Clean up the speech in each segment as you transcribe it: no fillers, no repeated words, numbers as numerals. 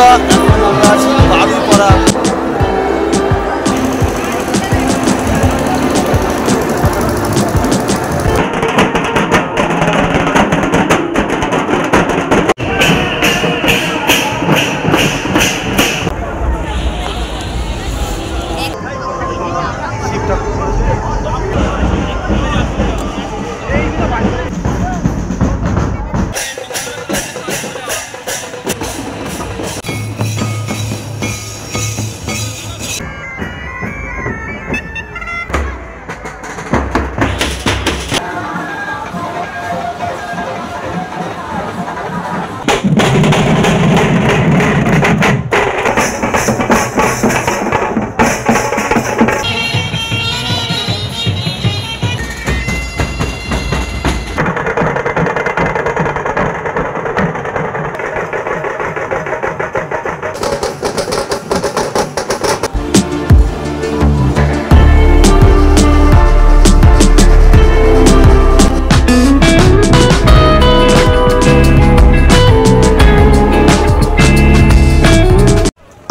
বন্ধুরা, এখন আমরা আছি বারুইপাড়া।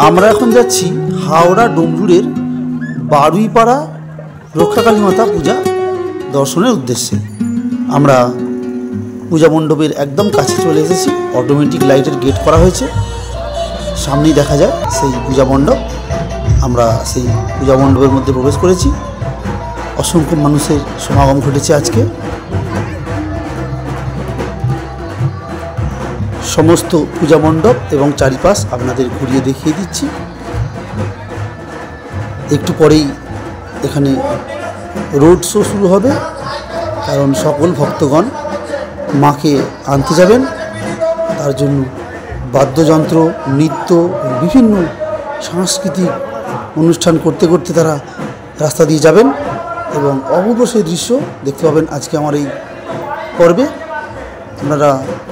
আমরা এখন যাচ্ছি হাওড়া ডোমজুড়ের বারুইপাড়া রক্ষাকালী মাতা পূজা দর্শনের উদ্দেশ্যে। আমরা পূজা মণ্ডপের একদম কাছে চলে এসেছি। অটোমেটিক লাইটের গেট করা হয়েছে, সামনেই দেখা যায় সেই পূজা মণ্ডপ। আমরা সেই পূজা মণ্ডপের মধ্যে প্রবেশ করেছি। অসংখ্য মানুষের সমাগম ঘটেছে আজকে। সমস্ত পূজা মণ্ডপ এবং চারিপাশ আপনাদের ঘুরিয়ে দেখিয়ে দিচ্ছি। একটু পরেই এখানে রোড শো শুরু হবে, কারণ সকল ভক্তগণ মাকে আনতে যাবেন। তার জন্য বাদ্যযন্ত্র, নৃত্য, বিভিন্ন সাংস্কৃতিক অনুষ্ঠান করতে করতে তারা রাস্তা দিয়ে যাবেন এবং অপূর্ব সেই দৃশ্য দেখতে পাবেন আজকে আমার এই পর্বে। আপনারা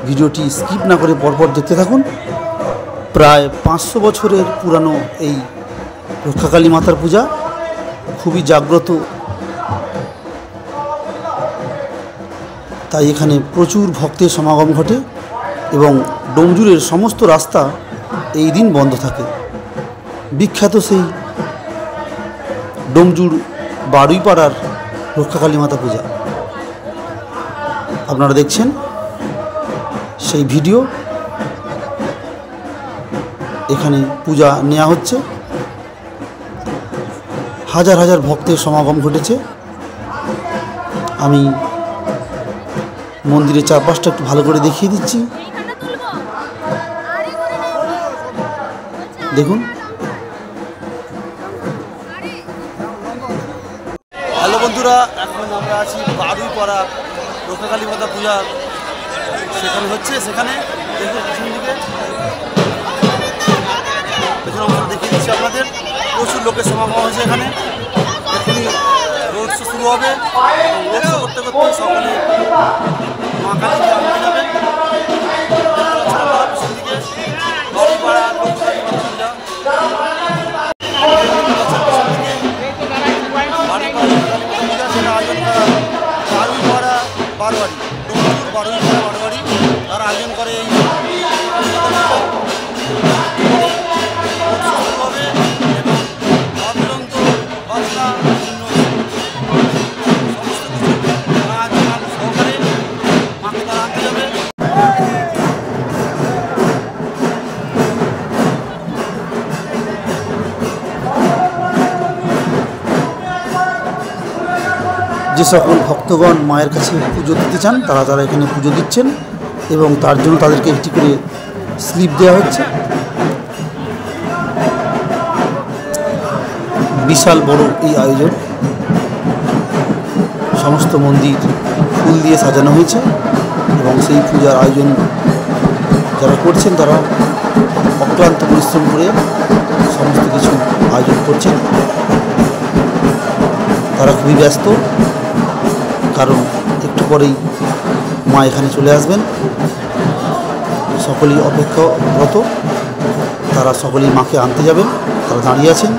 ভিডিওটি স্কিপ না করে পরপর দেখতে থাকুন। প্রায় 500 বছরের পুরানো এই রক্ষাকালী মাতার পূজা খুবই জাগ্রত, তাই এখানে প্রচুর ভক্তের সমাগম ঘটে এবং ডোমজুড়ের সমস্ত রাস্তা এই দিন বন্ধ থাকে। বিখ্যাত সেই ডোমজুড় বারুইপাড়ার রক্ষাকালী মাতা পূজা আপনারা দেখছেন সেই ভিডিও। এখানে পূজা নেওয়া হচ্ছে, হাজার হাজার ভক্তের সমাগম ঘটেছে। আমি মন্দিরের চারপাশটা একটু ভালো করে দেখিয়ে দিচ্ছি। দেখুন, হ্যালো বন্ধুরা, এখন আমরা আছি বারুইপাড়া রক্ষাকালী মাতা পূজা সেখানে হচ্ছে। সেখানে দেখুন পিছন দিকে, পেছন অংশ দেখিয়ে দিচ্ছি আপনাদের। প্রচুর লোকের সমাগম হয়েছে এখানে। এখনই রোড শো শুরু হবে। রোড শো করতে করতে সকলে মা কালীকে আনতে যাবেন। পিছন দিকে বারুইপাড়া রক্ষাকালী মাতা পূজা, সেটা আয়োজন করা বারুইপাড়া বারোয়ারি, ডোমজুড় বারুইপাড়া বারোয়ারি তারা আয়োজন করে। এই হবে এবং অবিলম্ব বাজনা সমস্ত কিছু সহকারে মাকে তারা আনতে যাবে। যে সকল ভক্তগণ মায়ের কাছে পুজো দিতে চান তারা এখানে পুজো দিচ্ছেন এবং তার জন্য তাদেরকে একটি করে স্লিপ দেওয়া হচ্ছে। বিশাল বড় এই আয়োজন, সমস্ত মন্দির ফুল দিয়ে সাজানো হয়েছে এবং সেই পূজার আয়োজন যারা করছেন তারা অক্লান্ত পরিশ্রম করে সমস্ত কিছু আয়োজন করছেন। তারা খুবই ব্যস্ত, কারণ একটু পরেই মা এখানে চলে আসবেন। সকলেই অপেক্ষারত, তারা সকলেই মাকে আনতে যাবেন, তারা দাঁড়িয়ে আছেন।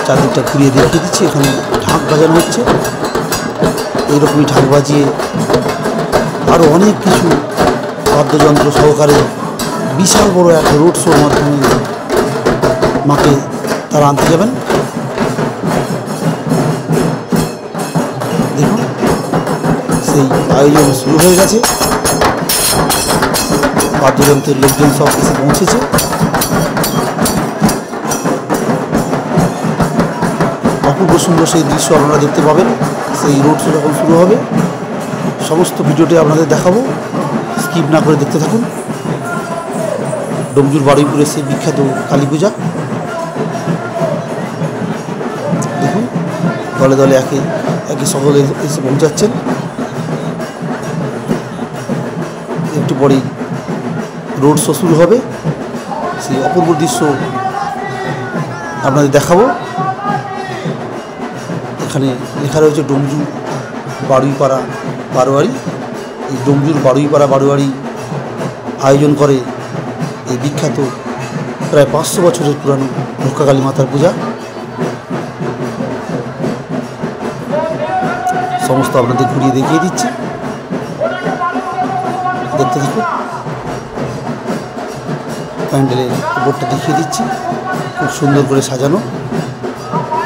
চারদিকটা ঘুরিয়ে দেখিয়ে দিচ্ছি। এখানে ঢাক বাজানো হচ্ছে। এইরকমই ঢাক বাজিয়ে আরও অনেক কিছু বাদ্যযন্ত্র সহকারে বিশাল বড় একটা রোড শোর মাধ্যমে মাকে তারা আনতে যাবেন। দেখুন সেই আয়োজন শুরু হয়ে গেছে, বাদ্যযন্ত্রের লোকজন সব এসে পৌঁছেছে। অপূর্ব সুন্দর সেই দৃশ্য আপনারা দেখতে পাবেন সেই রোড শো যখন শুরু হবে। সমস্ত ভিডিওটি আপনাদের দেখাবো, স্কিপ না করে দেখতে থাকুন। ডোমজুর বারুইপুরের সেই বিখ্যাত কালী পূজা। দেখুন দলে দলে একে একে সকলে এসে পৌঁছাচ্ছেন। একটু পরেই রোড শো শুরু হবে, সেই অপূর্ব দৃশ্য আপনাদের দেখাবো। এখানে লেখা রয়েছে ডোমজুর বারুইপাড়া বারোয়ারি। এই ডোমজুর বারুইপাড়া বারোয়ারি আয়োজন করে এই বিখ্যাত প্রায় 500 বছরের পুরানো রক্ষাকালী মাতার পূজা। সমস্ত আপনাদের ঘুরিয়ে দেখিয়ে দিচ্ছি, দেখতে থাকুন। প্যান্ডেলের উপরটা দেখিয়ে দিচ্ছি, খুব সুন্দর করে সাজানো,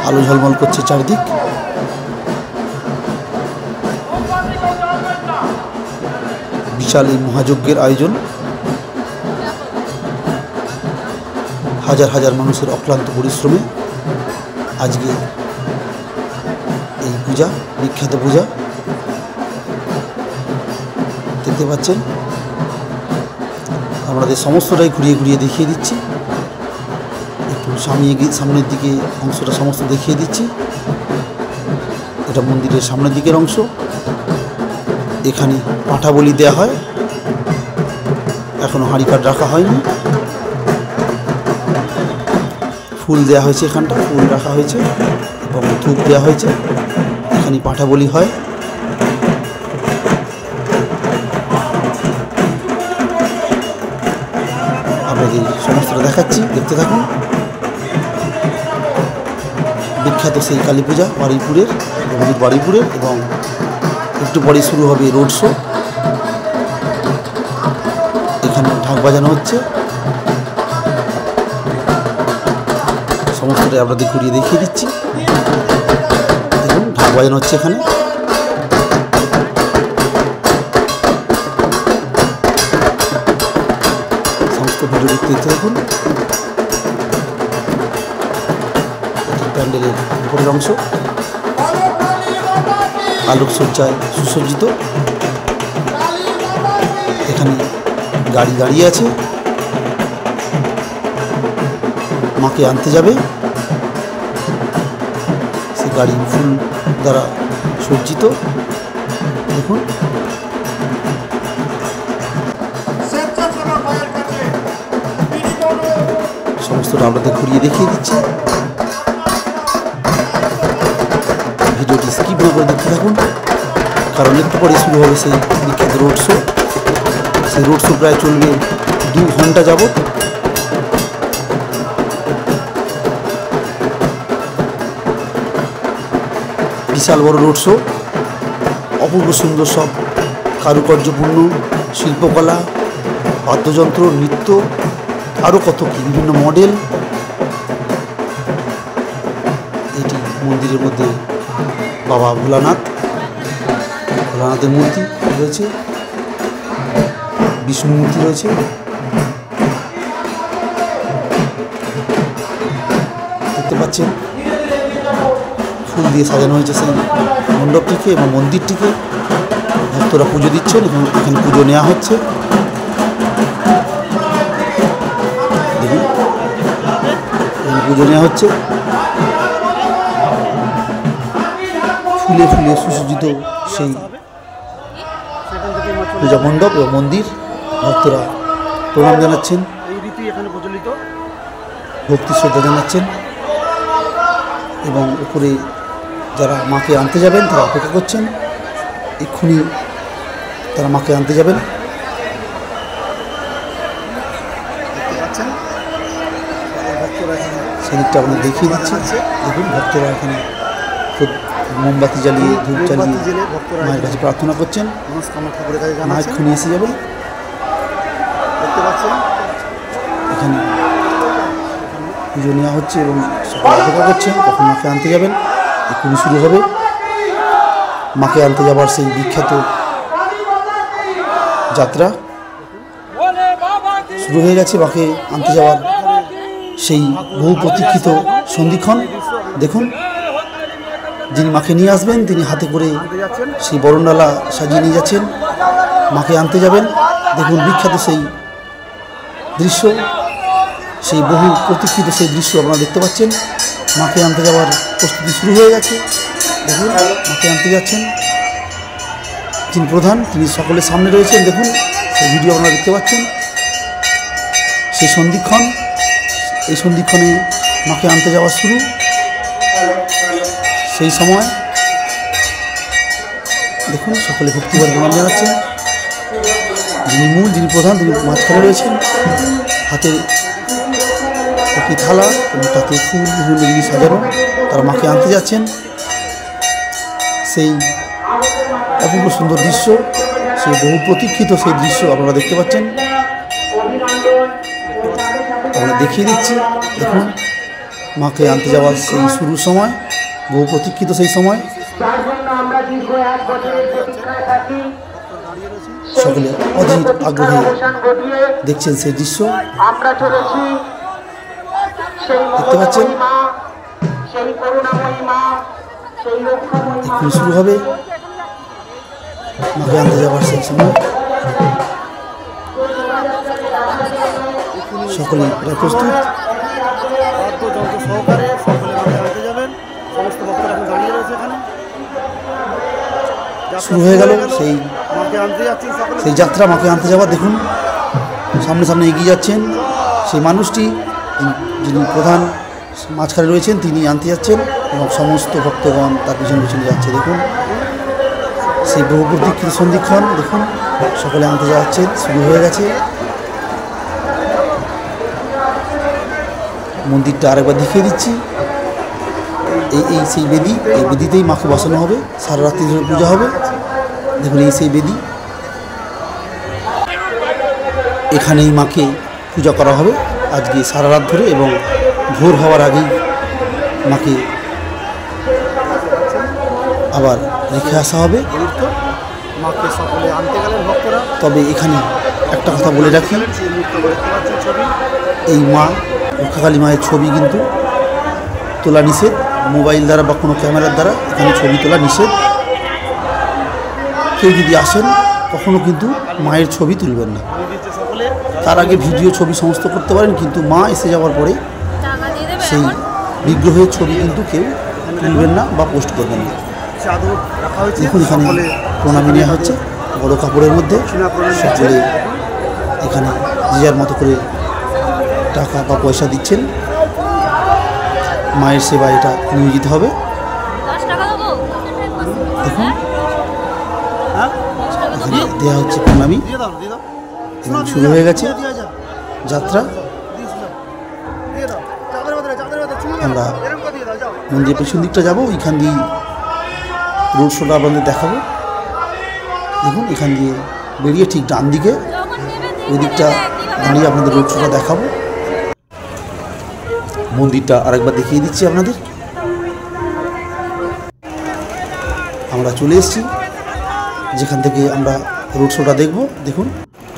আলো ঝলমল করছে চারিদিক। বিশাল এই মহাযজ্ঞের আয়োজন, হাজার হাজার মানুষের অক্লান্ত পরিশ্রমে আজকে এই পূজা, বিখ্যাত পূজা দেখতে পাচ্ছেন। আমাদের সমস্তটাই ঘুরিয়ে ঘুরিয়ে দেখিয়ে দিচ্ছি। একটু সামনের দিকে অংশটা সমস্ত দেখিয়ে দিচ্ছি। এটা মন্দিরের সামনের দিকের অংশ। এখানে পাঁঠা বলি দেওয়া হয়, এখনো হাঁড়ি কাঠ রাখা হয়নি। ফুল দেওয়া হয়েছে, এখানটা ফুল রাখা হয়েছে এবং ধূপ দেওয়া হয়েছে। এখানে পাঁঠা বলি হয়। আপনাদের সমস্তটা দেখাচ্ছি, দেখতে থাকুন। বিখ্যাত সেই কালী পূজা বারুইপুরের, বারুইপুরের, এবং একটু পরে শুরু হবে রোড শো। এখানে ঢাক বাজানো হচ্ছে, সমস্তটাই আপনাদের ঘুরিয়ে দেখিয়ে দিচ্ছি। দেখুন ঢাক বাজানো হচ্ছে এখানে। সমস্ত ভিডিও দেখতে থাকুন। প্যান্ডেলের উপরের অংশ আলোকসজ্জায় সুসজ্জিত। এখানে গাড়ি দাঁড়িয়ে আছে, মাকে আনতে যাবে। সে গাড়ি ফুল দ্বারা সজ্জিত। দেখুন সমস্তটা আপনাদের ঘুরিয়ে দেখিয়ে দিচ্ছি। ভিডিওটি স্কিপ না করে দেখতে থাকুন, কারণ একটু পরে শুরু হবে সেই বিখ্যাত রোড শো। সেই রোড শো প্রায় চলবে 2 ঘন্টা যাবত। বিশাল বড় রোড শো, অপূর্ব সুন্দর সব কারুকার্যপূর্ণ শিল্পকলা, বাদ্যযন্ত্র, নৃত্য, আরও কত কি বিভিন্ন মডেল। এটি মন্দিরের মধ্যে বাবা ভোলানাথের মূর্তি রয়েছে, বিষ্ণু মূর্তি রয়েছে। দেখতে পাচ্ছেন ফুল দিয়ে সাজানো হয়েছে সেই মণ্ডপটিকে এবং মন্দিরটিকে। ভক্তরা পুজো দিচ্ছেন এবং এখানে পুজো নেওয়া হচ্ছে। দেখুন এখানে পুজো নেওয়া হচ্ছে। ফুলে ফুলে সুসজ্জিত সেই পূজা মণ্ডপ এবং মন্দির। ভক্তরা প্রণাম জানাচ্ছেন, ভক্তি শ্রদ্ধা জানাচ্ছেন এবং উপরে যারা মাকে আনতে যাবেন তারা অপেক্ষা করছেন। এক্ষুনি তারা মাকে আনতে যাবেন। সেদিকটা আপনাদের দেখিয়ে দিচ্ছি। দেখুন ভক্তরা এখানে খুব মোমবাতি জ্বালিয়ে ধূপ জ্বালিয়ে মায়ের কাছে প্রার্থনা করছেন। মা এক্ষুনি এসে যাবেন। দেখতে পাচ্ছেন এখানে পুজো নেওয়া হচ্ছে এবং সবাই অপেক্ষা করছেন কখন মাকে আনতে যাবেন। এক্ষুনি শুরু হবে মাকে আনতে যাবার সেই বিখ্যাত যাত্রা শুরু হয়ে গেছে। মাকে আনতে যাওয়ার সেই বহু প্রতীক্ষিত সন্ধিক্ষণ। দেখুন, যিনি মাকে নিয়ে আসবেন তিনি হাতে করে সেই বরণডালা সাজিয়ে নিয়ে যাচ্ছেন, মাকে আনতে যাবেন। দেখুন, বিখ্যাত সেই দৃশ্য, সেই বহু প্রতীক্ষিত সেই দৃশ্য আপনারা দেখতে পাচ্ছেন। মাকে আনতে যাওয়ার প্রস্তুতি শুরু হয়ে গেছে। দেখুন, মাকে আনতে যাচ্ছেন যিনি প্রধান, তিনি সকলের সামনে রয়েছেন। দেখুন, সেই ভিডিও আপনারা দেখতে পাচ্ছেন। সেই সন্ধিক্ষণ, এই সন্ধিক্ষণে মাকে আনতে যাওয়া শুরু। সেই সময় দেখুন সকলে ভক্তিবার প্রণাম জানাচ্ছেন। যিনি মূল, যিনি প্রধান, তিনি মাঝখানে রয়েছেন। হাতে একটি থালা এবং তাতে ফুল বিভিন্ন জিনিস সাজানো, তারা মাকে আনতে যাচ্ছেন। সেই অপূর্ব সুন্দর দৃশ্য, সেই বহু প্রতীক্ষিত সেই দৃশ্য আপনারা দেখতে পাচ্ছেন। আমরা দেখিয়ে দিচ্ছি। দেখুন, মাকে আনতে যাওয়ার সেই শুরুর সময়, বহু প্রতীক্ষিত সেই সময়। সকলে অধীর আগ্রহে দেখছেন সেই দৃশ্য, দেখতে পাচ্ছেন। এখন শুরু হবে মাকে আনতে যাওয়ার সেই সময়। সকলে প্রায় প্রস্তুত। শুরু হয়ে গেল সেই যাত্রা, মাকে আনতে যাওয়া। দেখুন, সামনে সামনে এগিয়ে যাচ্ছেন সেই মানুষটি, যিনি প্রধান মাঝখানে রয়েছেন, তিনি আনতে যাচ্ছেন এবং সমস্ত ভক্তগণ তার পিছনে পিছনে যাচ্ছে। দেখুন, সেই বহু প্রতীক্ষিত সন্ধিক্ষণ। দেখুন, সকলে আনতে যাচ্ছেন, শুরু হয়ে গেছে। মন্দিরটা আরেকবার দেখিয়ে দিচ্ছি। এই সেই বেদি, এই বেদিতেই মাকে বসানো হবে, সারা রাত্রি ধরে পূজা হবে। দেখুন, এই সেই বেদি, এখানেই মাকে পূজা করা হবে আজকে সারা রাত ধরে, এবং ভোর হওয়ার আগেই মাকে আবার রেখে আসা হবে। তবে এখানে একটা কথা বলে রাখি, এই মা রক্ষাকালী মায়ের ছবি কিন্তু তোলা নিষেধ। মোবাইল দ্বারা বা কোনো ক্যামেরার দ্বারা এখানে ছবি তোলা নিষেধ। কেউ যদি আসেন কখনো কিন্তু মায়ের ছবি তুলবেন না। তার আগে ভিডিও ছবি সমস্ত করতে পারেন, কিন্তু মা এসে যাওয়ার পরে সেই বিগ্রহের ছবি কিন্তু কেউ তুলবেন না বা পোস্ট করবেন না। দেখুন, এখানে প্রণামী নেওয়া হচ্ছে বড় কাপড়ের মধ্যে। সকলে এখানে যে যার মতো করে টাকা বা পয়সা দিচ্ছেন। মায়ের সেবা এটা নিয়োজিত হবে। দেখুন, এখানে দেওয়া হচ্ছে প্রণামী এবং শুরু হয়ে গেছে যাত্রা। আমরা মন্দিরের পেছন দিকটা যাবো, এখান দিয়ে রোড শোটা আপনাদের দেখাবো। দেখুন, এখান দিয়ে বেরিয়ে ঠিক ডান দিকে ওই দিকটা দাঁড়িয়ে আপনাদের রোড শোটা দেখাবো। মন্দিরটা আরেকবার দেখিয়ে দিচ্ছি আপনাদের। আমরা চলে এসেছি যেখান থেকে আমরা রোড শোটা দেখব। দেখুন,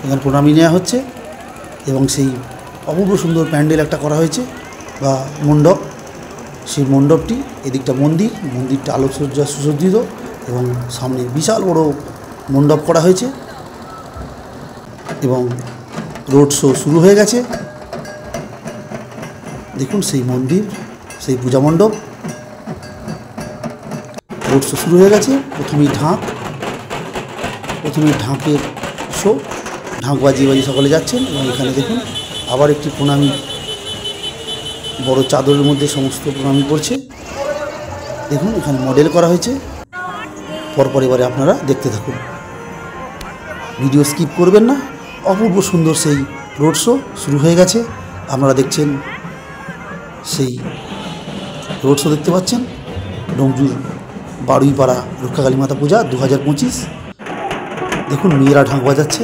এখানে প্রণামী নেওয়া হচ্ছে এবং সেই অপূর্ব সুন্দর প্যান্ডেল একটা করা হয়েছে বা মণ্ডপ। সেই মণ্ডপটি, এদিকটা মন্দির, মন্দিরটা আলোকসজ্জা সুসজ্জিত এবং সামনে বিশাল বড় মণ্ডপ করা হয়েছে এবং রোড শো শুরু হয়ে গেছে। দেখুন, সেই মন্দির, সেই পূজা মণ্ডপ, রোড শো শুরু হয়ে গেছে। প্রথমেই ঢাকের শো, ঢাক বাজিয়ে বাজিয়ে সকলে যাচ্ছেন এবং এখানে দেখুন আবার একটি প্রণামী বড় চাদরের মধ্যে সমস্ত প্রণামী পড়ছে। দেখুন, এখানে মডেল করা হয়েছে। পরপর এবারে আপনারা দেখতে থাকুন, ভিডিও স্কিপ করবেন না। অপূর্ব সুন্দর সেই রোড শো শুরু হয়ে গেছে। আপনারা দেখছেন সেই রোড শো দেখতে পাচ্ছেন। ডোমজুর বারুইপাড়া রক্ষাকালী মাতা পূজা 2025। দেখুন মেয়েরা ঢাক বাজাচ্ছে,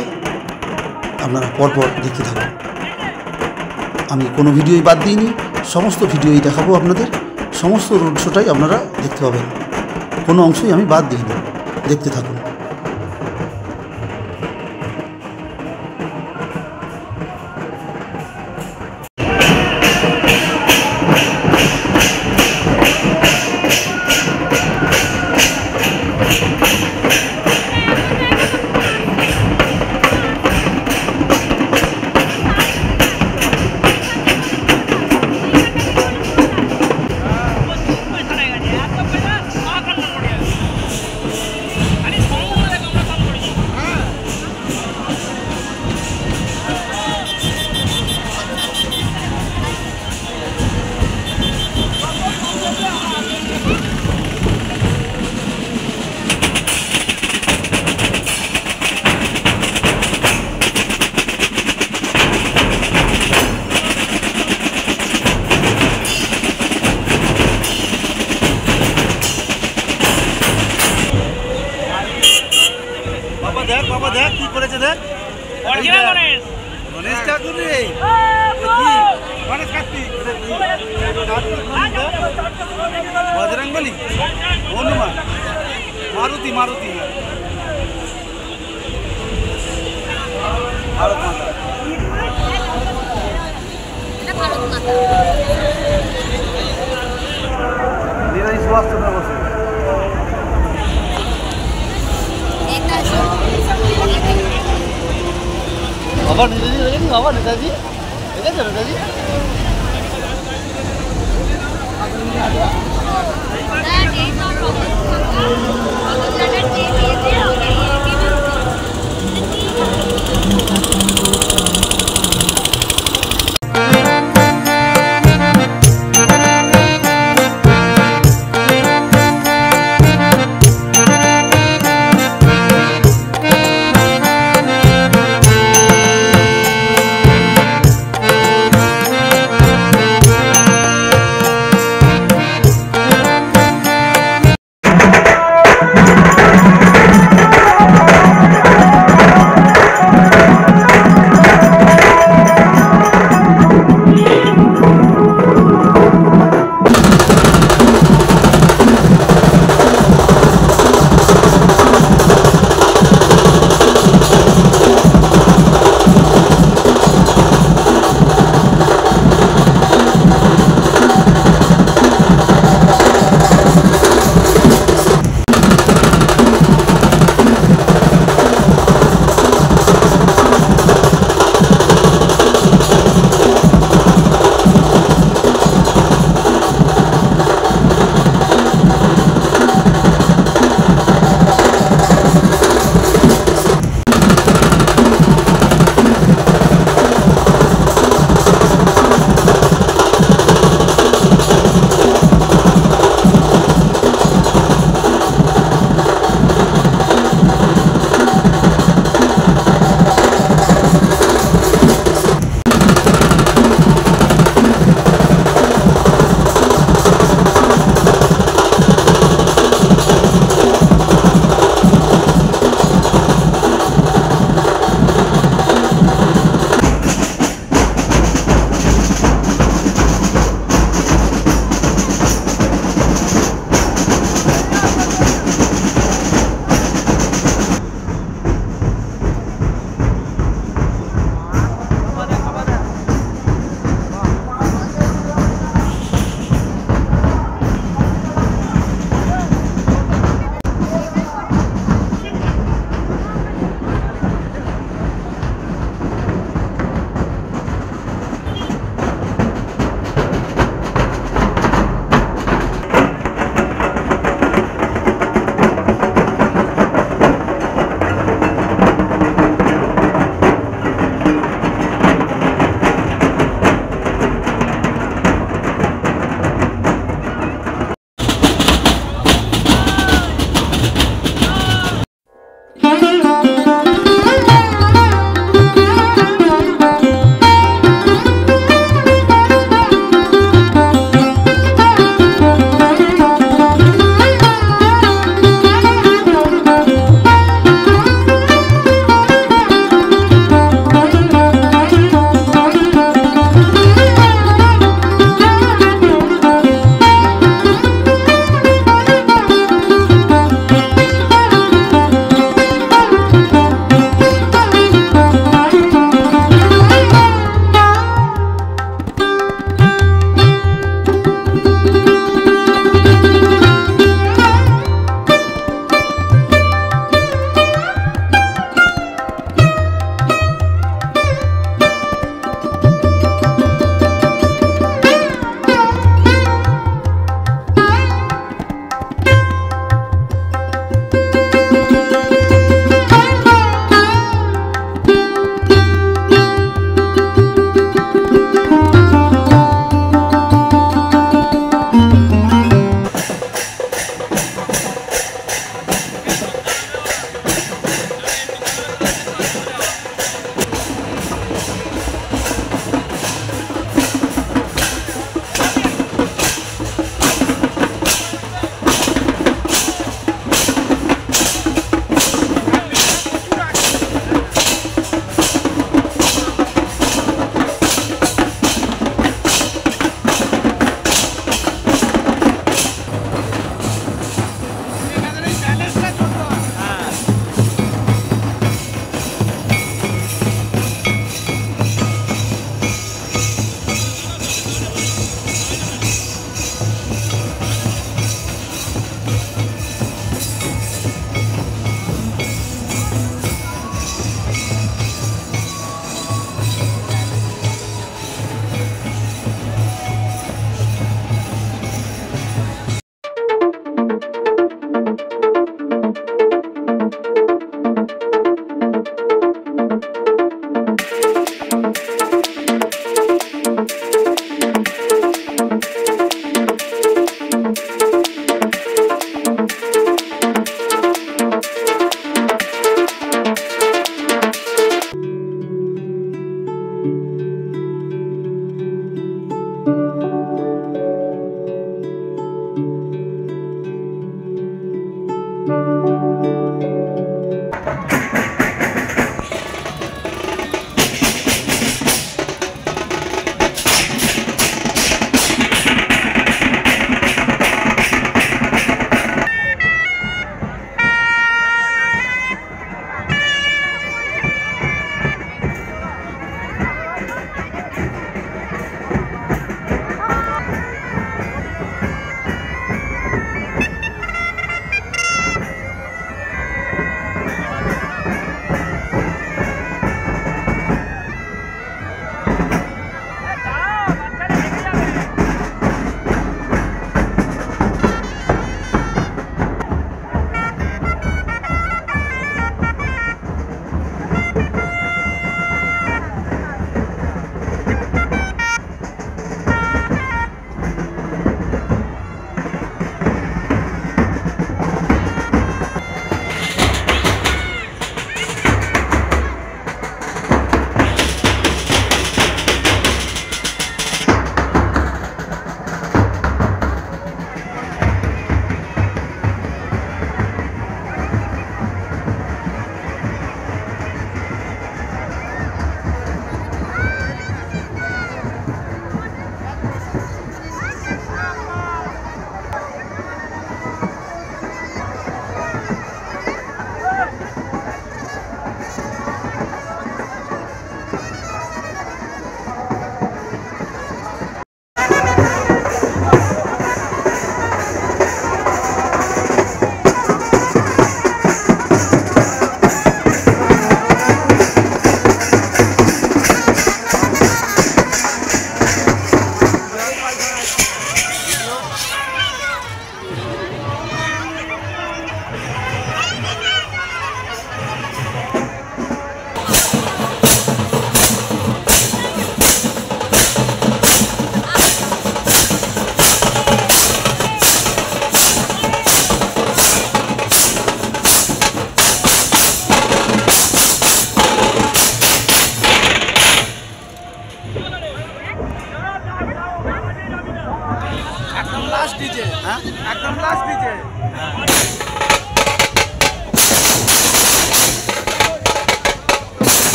আপনারা পরপর দেখতে থাকুন। আমি কোনো ভিডিওই বাদ দিইনি, সমস্ত ভিডিওই দেখাবো আপনাদের, সমস্ত রোড শোটাই আপনারা দেখতে পাবেন, কোনো অংশই আমি বাদ দিইনি। দেখতে থাকুন। বাবা দেখ কি করেছে, দেখ গণেশ ঠাকুর রে, গণেশ কার্তিক, বজরংবলী, হনুমান, মারুতি, ভারত মাতা, নেতাজি সুভাষচন্দ্র বসু, বাবা নেতাজি দেখেছি, বাবা নেতাজি দেখেছো, নেতাজি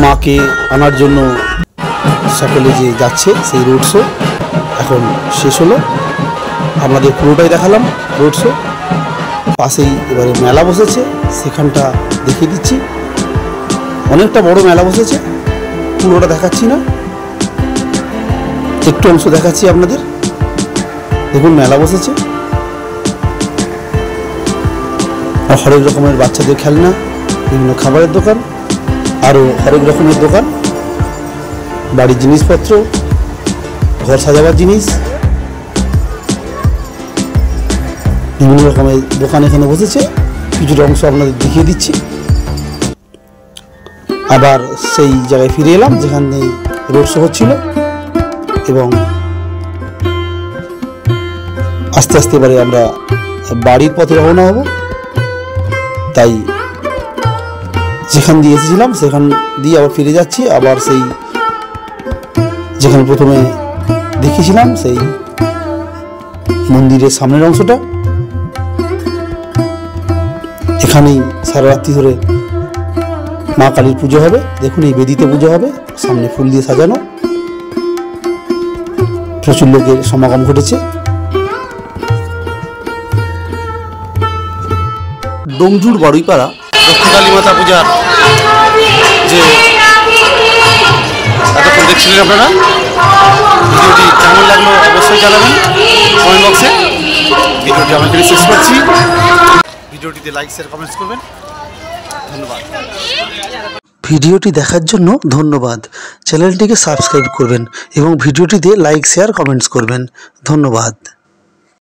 মাকে আনার জন্য সকলে যে যাচ্ছে সেই রোড শো এখন শেষ হলো। আপনাদের পুরোটাই দেখালাম রোড শো। পাশেই এবারে মেলা বসেছে, সেখানটা দেখিয়ে দিচ্ছি। অনেকটা বড় মেলা বসেছে, পুরোটা দেখাচ্ছি না, একটু অংশ দেখাচ্ছি আপনাদের। দেখুন মেলা বসেছে, হরেক রকমের বাচ্চাদের খেলনা, বিভিন্ন খাবারের দোকান, আরও হরেক রকমের দোকান, বাড়ির জিনিসপত্র, ঘর সাজাবার জিনিস, বিভিন্ন রকমের দোকান এখানে বসেছে। কিছুটা অংশ আপনাদের দেখিয়ে দিচ্ছি। আবার সেই জায়গায় ফিরে এলাম যেখানে রোড শো হচ্ছিল এবং আস্তে আস্তে এবারে আমরা বাড়ির পথে রওনা হব। তাই যেখান দিয়ে এসেছিলাম সেখান দিয়ে আবার ফিরে যাচ্ছি, আবার সেই যেখানে প্রথমে দেখেছিলাম সেই মন্দিরের সামনের অংশটা। এখানেই সারা রাত্রি ধরে মা কালীর পুজো হবে। দেখুন এই বেদিতে পুজো হবে, সামনে ফুল দিয়ে সাজানো, প্রচুর লোকের সমাগম ঘটেছে। ডোমজুড় বারুইপাড়া দক্ষিণকালী মাতা পূজার যে এতক্ষণ দেখছিলেন আপনারা, ভিডিওটি কেমন লাগলো অবশ্যই জানাবেন কমেন্ট বক্সে। ভিডিওটি আমি এখানে শেষ করছি। ভিডিওটিতে লাইক শেয়ার কমেন্টস করবেন। ধন্যবাদ। ভিডিওটি দেখার জন্য ধন্যবাদ। চ্যানেলটিকে সাবস্ক্রাইব করবেন এবং ভিডিওটিতে লাইক শেয়ার কমেন্টস করবেন। ধন্যবাদ।